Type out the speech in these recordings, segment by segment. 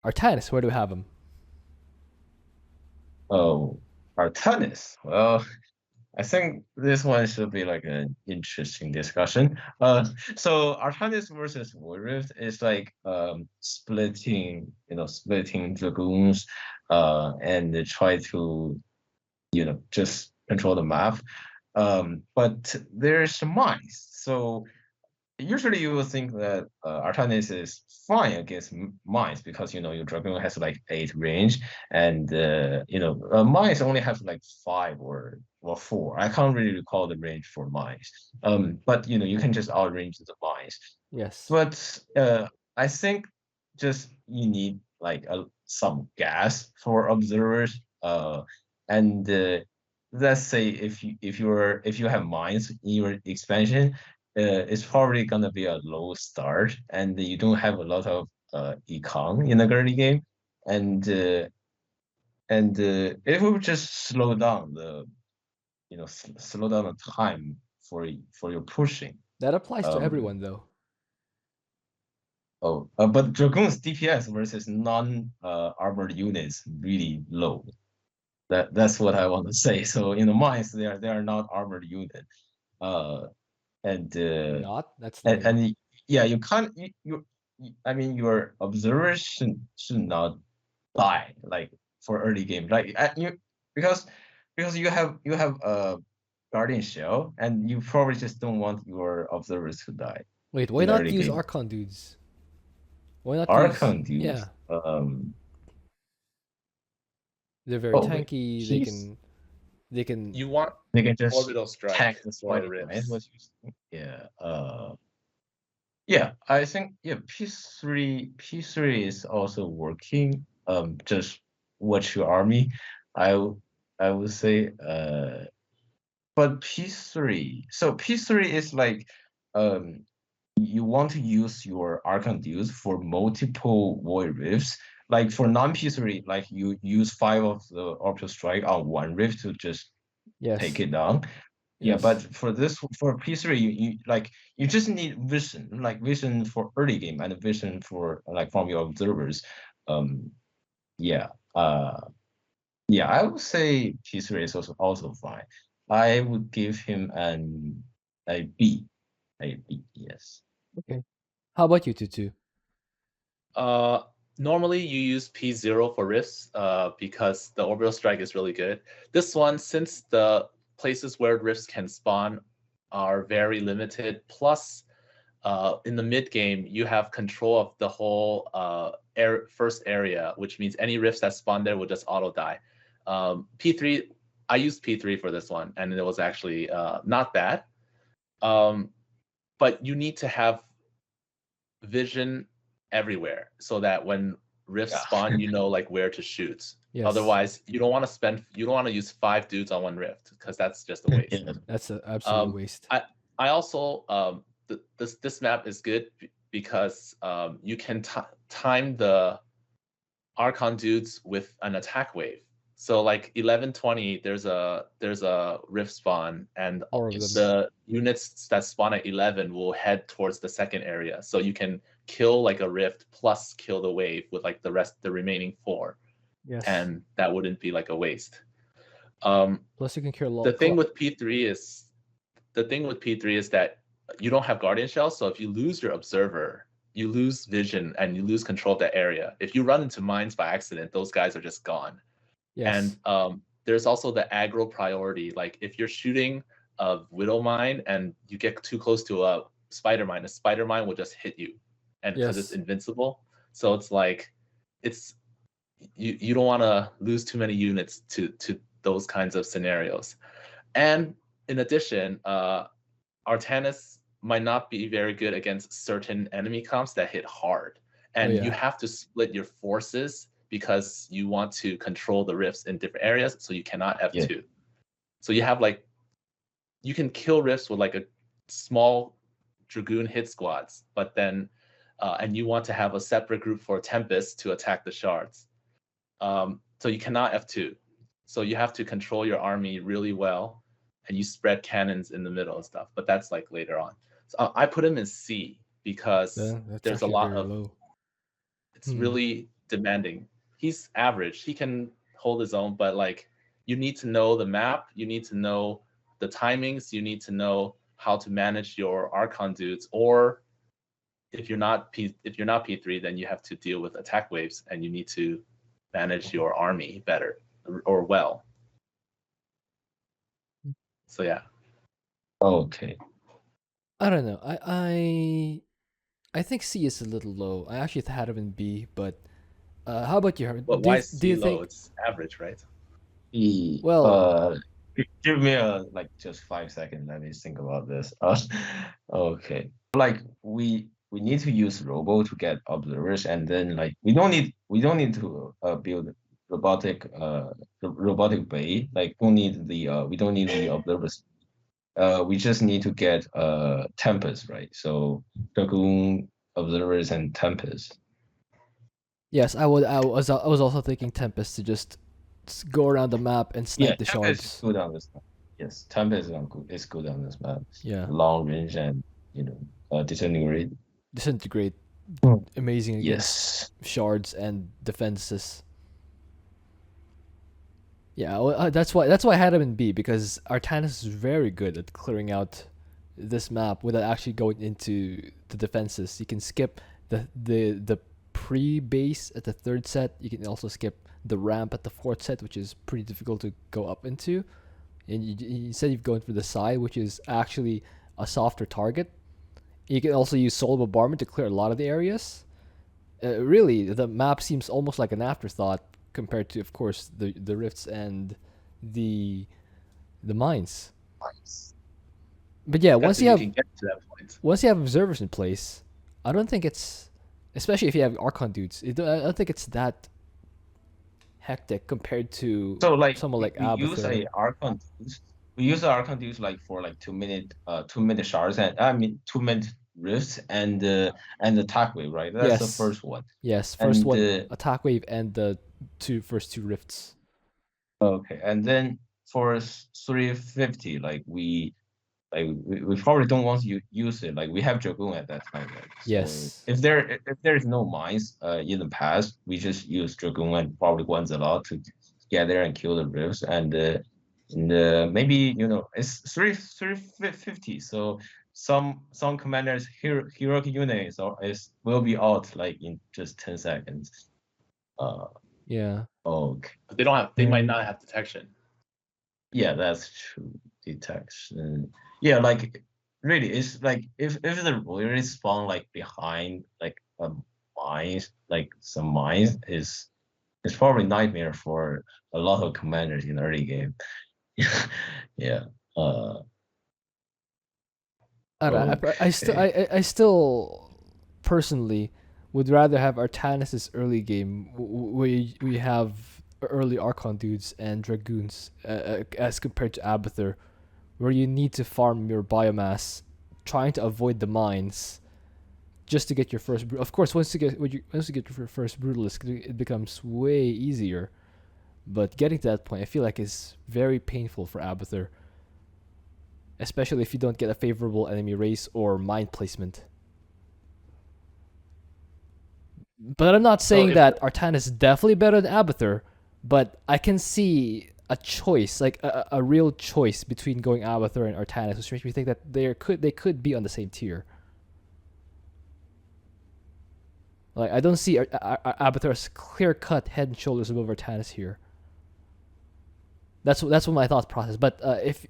Artanis, where do we have him? Oh, Artanis. Well, I think this one should be like an interesting discussion. So Artanis versus Void Rift is like splitting dragoons, and they try to just control the map. But there's mines, so usually you would think that Artanis is fine against mines because your dragon has like 8 range, and mines only have like 5 or 4. I can't really recall the range for mines. But you can just outrange the mines. Yes. But I think just you need like some gas for observers. And let's say if you have mines in your expansion, it's probably gonna be a low start, and you don't have a lot of econ in the early game, and it will just slow down slow down the time for your pushing. That applies to Um, everyone though. but Dragoon's DPS versus non armored units really low. That's what I want to say. So in the mines, they are not armored unit. Uh, and They're uh, not. That's and, lame. and yeah, you can't I mean your observers should not die like for early game, like because you have a guardian shell, and you probably just don't want your observers to die Wait, why in the not early use game. Archon dudes? Why not use? Archon Yeah, dudes, they're very oh wait, tanky. They he's can. They can. You want they can just orbital strike tank the for spider, right? rifts. What you saying? Yeah. Yeah, I think yeah, P3 is also working. Just watch your army. I would say but P3. So P3 is like um you want to use your Archon dudes for multiple void rifts. Like for non-P3, like you use 5 of the orbital strike on one rift to just take Yes. it down. Yeah, but Yes. for P3, you just need vision, like vision for early game and vision for like from your observers. Um, yeah, yeah, I would say P3 is also fine. I would give him a B, a B. Yes. Okay. How about you, Tutu? Uh, Normally you use P0 for rifts because the orbital strike is really good. This one, since the places where rifts can spawn are very limited, plus in the mid game you have control of the whole first area, which means any rifts that spawn there will just auto die. P3, I used P3 for this one, and it was actually not bad. But you need to have vision everywhere so that when rifts Yeah. spawn, you know like where to shoot. Yes. Otherwise, you don't want to use 5 dudes on one rift because that's just a waste. Yeah. That's an absolute Um, waste. I also this map is good because you can time the Archon dudes with an attack wave. So like 11:20, there's a rift spawn, and 4 of them. the units that spawn at 11 will head towards the second area. So you can kill like a rift plus kill the wave with like the remaining 4, Yes. and that wouldn't be like a waste. Plus, you can kill a lot. The thing with P3 is that you don't have guardian shell, so if you lose your observer, you lose vision and you lose control of that area. If you run into mines by accident, those guys are just gone. Yes. And there's also the aggro priority. Like if you're shooting a widow mine and you get too close to a spider mine will just hit you, and because it's Yes. invincible. So it's like it's you don't want to lose too many units to those kinds of scenarios. And in addition, Artanis might not be very good against certain enemy comps that hit hard. Oh And you yeah. have to split your forces because you want to control the rifts in different areas, so you cannot Yeah. F2. So you have like you can kill rifts with like a small dragoon hit squads, but then and you want to have a separate group for Tempest to attack the shards. So you cannot F2. So you have to control your army really well, and you spread cannons in the middle and stuff. But that's like later on. So I put him in C because That's there's a actually lot very of low. it's Hmm. really demanding. He's average. He can hold his own, but like you need to know the map. You need to know the timings. You need to know how to manage your Archon dudes. Or if you're not P3, then you have to deal with attack waves, and you need to manage your army better or well. So yeah. Okay. I don't know. I think C is a little low. I actually had him in B, but how about you, Herman? But why is C low? It's average, right? Well, give me just 5 seconds. Let me think about this. Okay. Like we need to use robo to get observers, and then like we don't need to build robotic bay. Like we don't need the observers. We just need to get Tempest, right? So Dragoon, observers, and Tempest. yes, I was also thinking Tempest to just go around the map and snipe the Tempest shards. is good on this map. Yes, Tempest is good on this map. Yeah. Long range and disintegrate. Disintegrate, amazing against shards and defenses. Yeah, that's why I had him in B, because Artanis is very good at clearing out this map without actually going into the defenses. You can skip the pre-base at the third set. You can also skip the ramp at the fourth set, which is pretty difficult to go up into. And instead you've gone for the side, which is actually a softer target. You can also use Soul Bombardment to clear a lot of the areas. Really, the map seems almost like an afterthought compared to, of course, the rifts and the mines. But yeah, once you can get to that point. Once you have observers in place, I don't think it's, especially if you have Archon dudes, I don't think it's that hectic compared to someone like Abathur. We use the Archon dudes like for like 2-minute shards, and I mean 2-minute rifts and the attack wave, right? That's the first one. Yes, first one, attack wave, and the first two rifts. Okay, and then for 350, like we probably don't want to use it. Like we have Dragoon at that time, right? Yes. So if there is no mines in the past, we just use Dragoon and probably Guns a lot to get there and kill the rifts, and maybe it's 350. So some commanders heroic units will be out like in just 10 seconds. Yeah. Okay. But they might not have detection. Yeah, that's true. Detection. Yeah, like really, it's like if the really spawn like behind like mines, like some mines, it's probably nightmare for a lot of commanders in early game. Yeah. I still personally would rather have Artanis' early game where we have early Archon dudes and Dragoons as compared to Abathur, where you need to farm your biomass, trying to avoid the mines, just to get your first. Of course, once you get your first Brutalist, it becomes way easier. But getting to that point, I feel like is very painful for Abathur, especially if you don't get a favorable enemy race or mine placement. But I'm not saying that Artanis is definitely better than Abathur, but I can see a choice, like a real choice between going Abathur and Artanis, which makes me think that they could be on the same tier. Like I don't see Abathur as clear-cut head and shoulders above Artanis here. That's what my thought process. But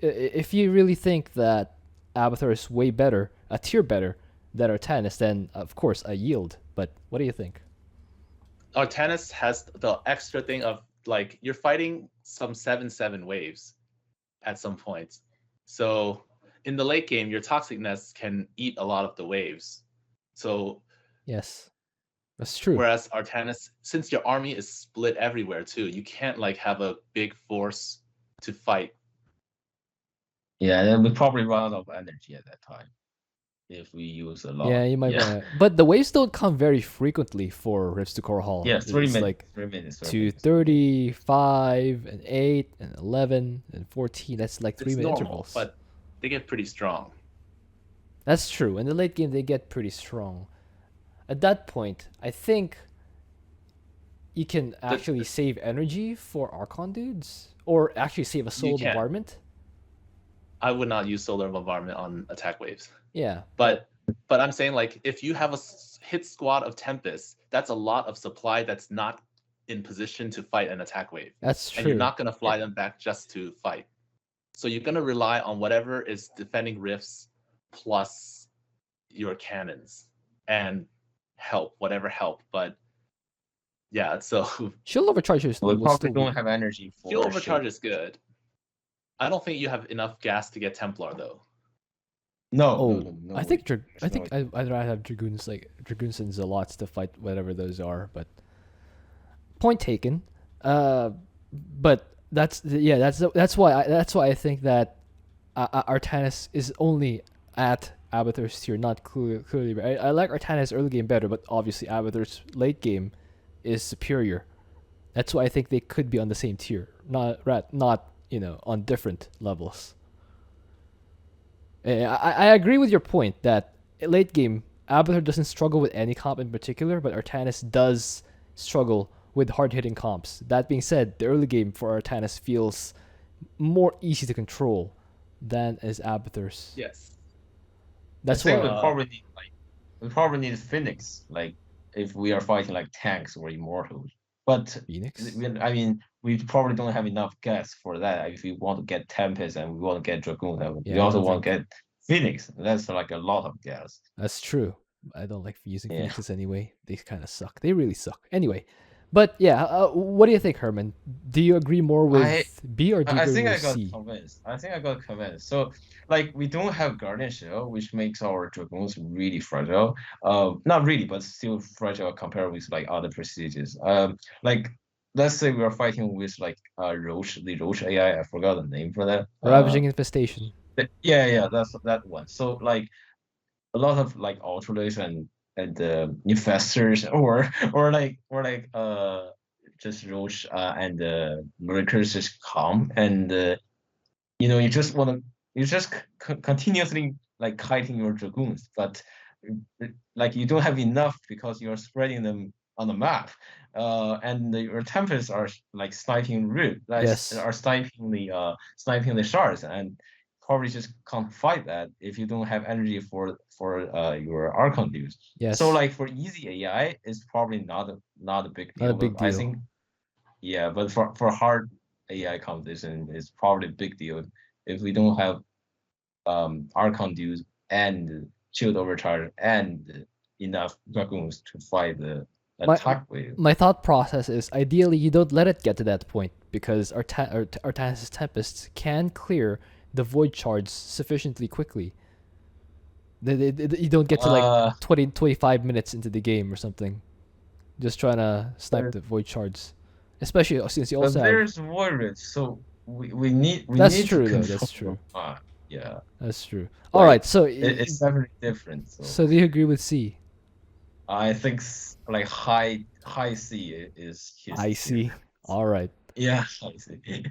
if you really think that Abathur is way better, a tier better than Artanis, then of course I yield. But what do you think? Artanis has the extra thing of like you're fighting some 7/7 waves at some point. So in the late game, your toxic nests can eat a lot of the waves. So yes, that's true. Whereas Artanis, since your army is split everywhere too, you can't like have a big force to fight. Yeah, and we probably run out of energy at that time if we use a lot. Yeah, you might run out. But the waves don't come very frequently for Rifts to Core Hall. Yeah, 3 minutes. Like 3 minutes. 2:30, 5, and 8, and 11, and 14. That's like 3-minute intervals. But they get pretty strong. That's true. In the late game, they get pretty strong. At that point, I think you can actually save energy for Archon dudes, or actually save a soul can. bombardment. I would not use solar bombardment on attack waves. Yeah, But I'm saying, like, if you have a hit squad of Tempest, that's a lot of supply that's not in position to fight an attack wave. that's true. And you're not going to fly them back just to fight. So you're going to rely on whatever is defending rifts plus your cannons and help, whatever help. But yeah, so Shield overcharge is We will probably still don't be- have energy for fuel overcharge shield. is good. I don't think you have enough gas to get Templar though. No, Oh, no, I think there's I think no- I'd rather have dragoons, like dragoons and zealots to fight whatever those are. But point taken. But that's why I think that Artanis is only at Abathur's tier, not clearly. I like Artanis early game better, but obviously Abathur's late game is superior. That's why I think they could be on the same tier, not on different levels. I agree with your point that late game Abathur doesn't struggle with any comp in particular, but Artanis does struggle with hard hitting comps. That being said, the early game for Artanis feels more easy to control than is Abathur's. Yes. That's I why. think we probably need Phoenix, like if we are fighting like tanks or immortals. But Phoenix. I mean, we probably don't have enough gas for that. If we want to get Tempest and we want to get Dragoon, and we Yeah, I also don't want to think- get Phoenix. That's like a lot of gas. That's true. I don't like using Yeah. Phoenixes anyway. They kind of suck. They really suck. Anyway, but yeah, what do you think, Herman? Do you agree more with B or do you I agree think I with got C? convinced. I think I got convinced. So, like, we don't have Guardian Shield, which makes our Dragoons really fragile. Not really, but still fragile compared with like other prestiges. Like, let's say we are fighting with like Roche, the Roche AI. I forgot the name for that. Ravaging Infestation. Yeah, that's that one. So like a lot of like ultralights and infestors or just roach and lurkers just come and you just want to continuously like kiting your dragoons, but like you don't have enough because you're spreading them on the map, and your tempests are like sniping root, like Yes. are sniping the shards, and probably just can't fight that if you don't have energy for your Archon dudes. Yes. So like for easy AI, it's probably not a big deal. Not a big but I deal. think, yeah, but for hard AI competition, it's probably a big deal if we don't have Archon dudes and shield overcharge and enough dragoons to fight the attack wave. My thought process is ideally you don't let it get to that point because Artanis' Tempests can clear the void shards sufficiently quickly. You don't get to like 25 minutes into the game or something, just trying to snipe the void shards, especially since you But also have. there's warriors, so we need That's need true, to though, control. that's true. Yeah, That's true. All right, so it's definitely different. so do you agree with C? I think like high C is his I tier. see. All right. Yeah, high C.